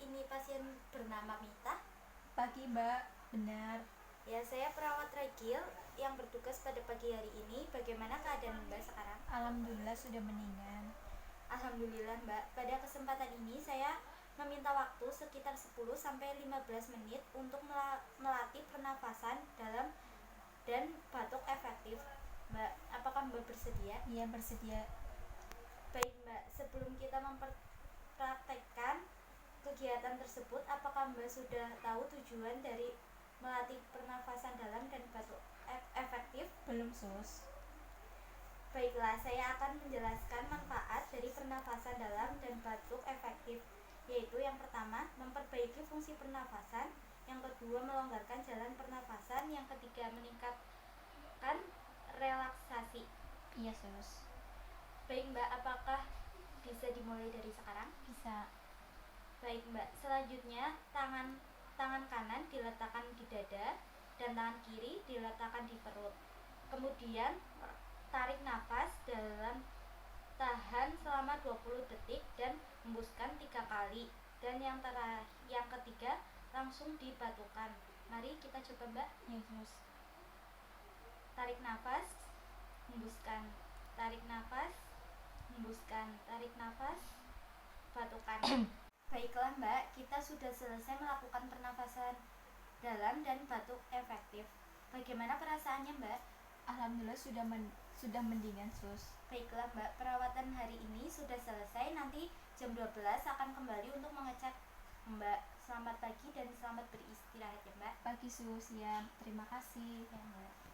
ini pasien bernama Mita? Pagi Mbak, benar. Ya, saya perawat Regil yang bertugas pada pagi hari ini. Bagaimana keadaan Mbak sekarang? Alhamdulillah sudah mendingan. Alhamdulillah Mbak, pada kesempatan ini saya meminta waktu sekitar 10-15 menit untuk melatih pernafasan dalam dan batuk efektif. Mbak, apakah Mbak bersedia? Iya, bersedia. Baik Mbak, sebelum kita mempraktekkan kegiatan tersebut, apakah Mbak sudah tahu tujuan dari melatih pernafasan dalam dan batuk efektif? Belum, Sus. Baiklah, saya akan menjelaskan manfaat dari pernafasan dalam dan batuk efektif, yaitu yang pertama, memperbaiki fungsi pernafasan, yang kedua, melonggarkan jalan pernafasan, yang ketiga, meningkatkan relaksasi. Iya, Sus. Baik Mbak, apakah bisa dimulai dari sekarang? Bisa. Baik Mbak, selanjutnya tangan kanan diletakkan di dada dan tangan kiri diletakkan di perut. Kemudian tarik nafas dalam, tahan selama 20 detik dan hembuskan 3 kali. Dan yang ketiga langsung dibatukan. Mari kita coba Mbak. Iya, Sus. Tarik nafas, hembuskan. Tarik nafas, hembuskan. Tarik nafas, batukan. Baiklah Mbak, kita sudah selesai melakukan pernafasan dalam dan batuk efektif. Bagaimana perasaannya Mbak? Alhamdulillah sudah mendingan, Sus. Baiklah Mbak, perawatan hari ini sudah selesai. Nanti jam 12 akan kembali untuk mengecek Mbak. Selamat pagi dan selamat beristirahat ya Mbak. Pagi, Sus. Ya, terima kasih. Ya Mbak.